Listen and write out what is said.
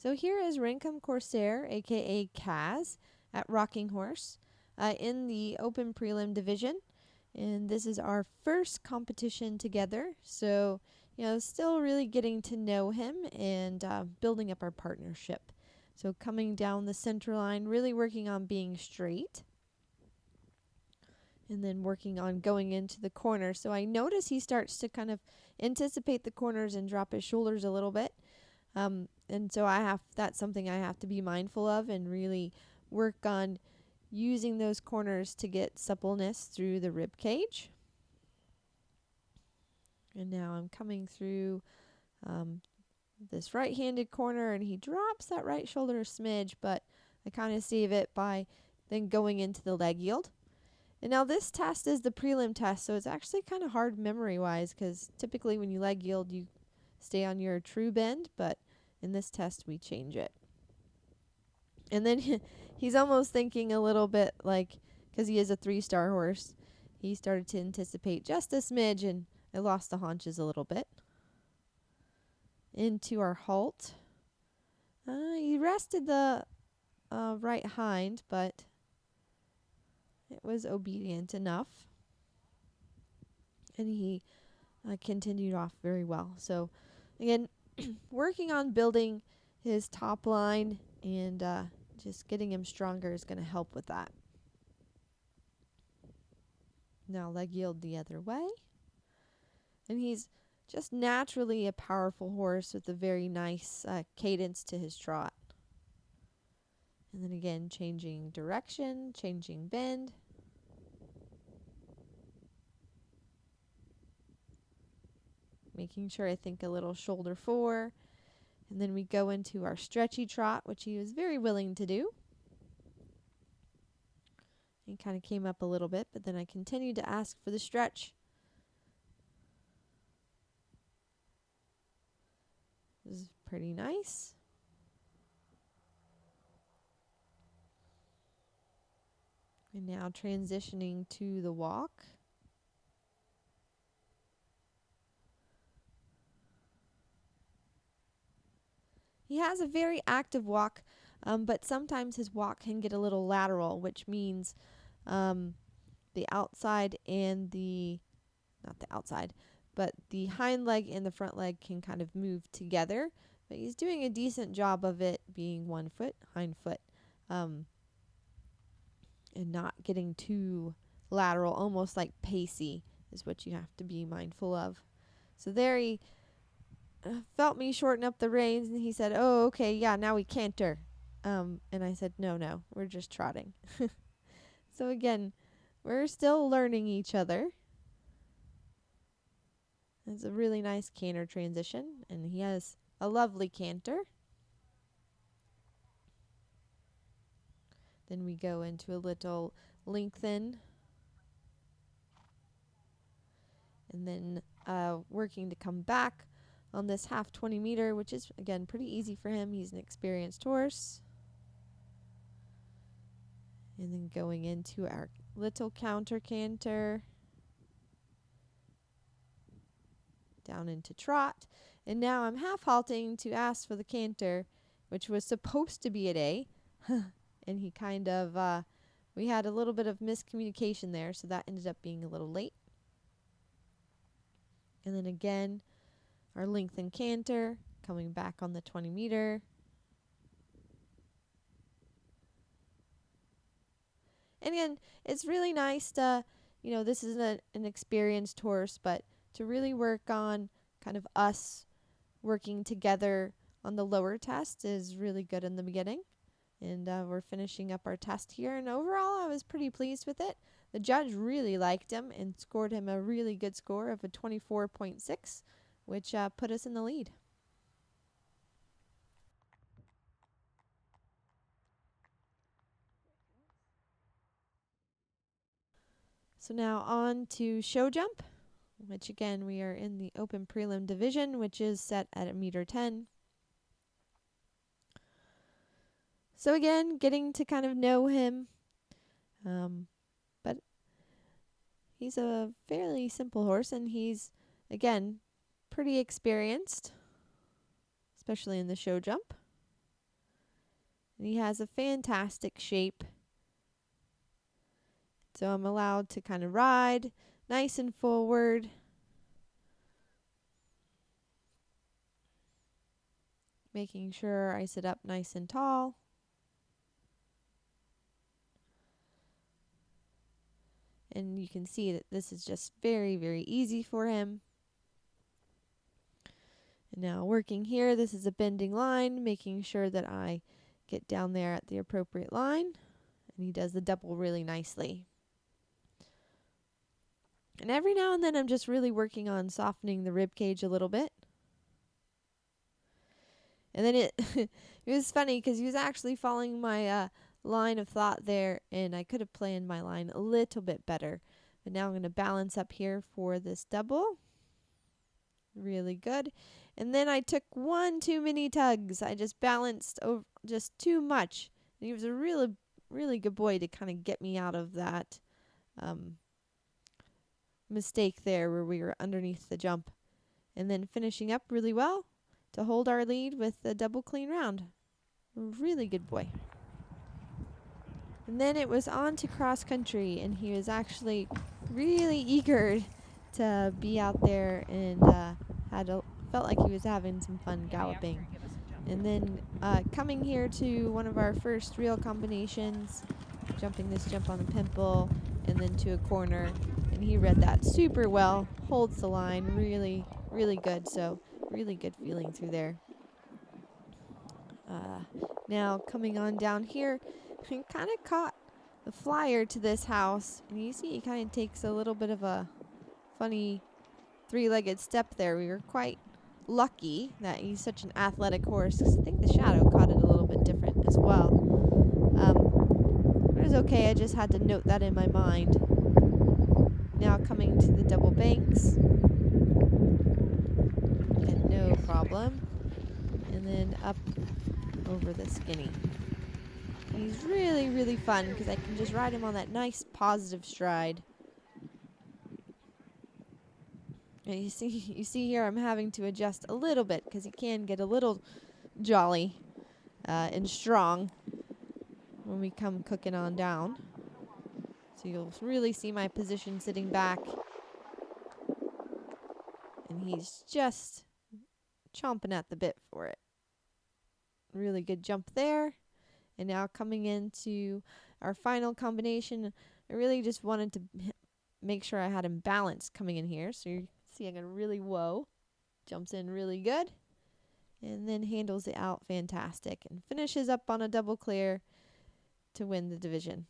So here is Renkum Corsair, aka Kaz, at Rocking Horse in the open prelim division. And this is our first competition together. So, still really getting to know him and building up our partnership. So coming down the center line, really working on being straight. And then working on going into the corner. So I notice he starts to kind of anticipate the corners and drop his shoulders a little bit. And so that's something I have to be mindful of and really work on using those corners to get suppleness through the rib cage. And now I'm coming through this right-handed corner, and he drops that right shoulder a smidge, but I kind of save it by then going into the leg yield. And now this test is the prelim test, so it's actually kind of hard memory-wise, because typically when you leg yield, you stay on your true bend, but in this test, we change it. And then he's almost thinking a little bit like, because he is a 3-star horse, he started to anticipate just a smidge, and I lost the haunches a little bit. Into our halt. He rested the right hind, but it was obedient enough. And he continued off very well. So, again, working on building his top line and just getting him stronger is going to help with that. Now leg yield the other way. And he's just naturally a powerful horse with a very nice cadence to his trot. And then again, changing direction, changing bend. Making sure I think a little shoulder 4. And then we go into our stretchy trot, which he was very willing to do. He kind of came up a little bit, but then I continued to ask for the stretch. This is pretty nice. And now transitioning to the walk. He has a very active walk, but sometimes his walk can get a little lateral, which means the outside and not the outside, but the hind leg and the front leg can kind of move together. But he's doing a decent job of it being one foot, hind foot, and not getting too lateral, almost like pacey is what you have to be mindful of. So there he felt me shorten up the reins, and he said, "Oh, okay, yeah, now we canter." And I said, No, we're just trotting." So again, we're still learning each other. It's a really nice canter transition, and he has a lovely canter. Then we go into a little lengthen, and then working to come back on this half 20 meter, which is, again, pretty easy for him. He's an experienced horse. And then going into our little counter canter. Down into trot. And now I'm half halting to ask for the canter, which was supposed to be at A. And he kind of, we had a little bit of miscommunication there, so that ended up being a little late. And then again, our lengthen canter, coming back on the 20 meter. And again, it's really nice to, this isn't an experienced horse, but to really work on kind of us working together on the lower test is really good in the beginning. And we're finishing up our test here. And overall, I was pretty pleased with it. The judge really liked him and scored him a really good score of a 24.6, which put us in the lead. So now on to show jump, which again, we are in the open prelim division, which is set at 1.10 meters. So again, getting to kind of know him, but he's a fairly simple horse, and he's, again, pretty experienced, especially in the show jump. And he has a fantastic shape. So I'm allowed to kind of ride nice and forward. Making sure I sit up nice and tall. And you can see that this is just very, very easy for him. And now working here, this is a bending line, making sure that I get down there at the appropriate line. And he does the double really nicely. And every now and then I'm just really working on softening the rib cage a little bit. And then it was funny because he was actually following my line of thought there, and I could have planned my line a little bit better. But now I'm going to balance up here for this double. Really good. And then I took one too many tugs. I just balanced over just too much. And he was a really, really good boy to kind of get me out of that mistake there where we were underneath the jump. And then finishing up really well to hold our lead with the double clean round. Really good boy. And then it was on to cross country, and he was actually really eager to be out there and felt like he was having some fun galloping. And then coming here to one of our first real combinations, jumping this jump on the pimple and then to a corner, and he read that super well, holds the line really, really good. So really good feeling through there. Now coming on down here, I kind of caught the flyer to this house, and you see he kind of takes a little bit of a funny three-legged step there. We were quite lucky that he's such an athletic horse, 'cause I think the shadow caught it a little bit different as well. But it was okay, I just had to note that in my mind. Now coming to the double banks, and no problem. And then up over the skinny. He's really, really fun because I can just ride him on that nice positive stride. And you see here I'm having to adjust a little bit because he can get a little jolly and strong when we come cooking on down. So you'll really see my position sitting back. And he's just chomping at the bit for it. Really good jump there. And now coming into our final combination, I really just wanted to make sure I had him balanced coming in here. So you're seeing a really whoa. Jumps in really good. And then handles it out fantastic. And finishes up on a double clear to win the division.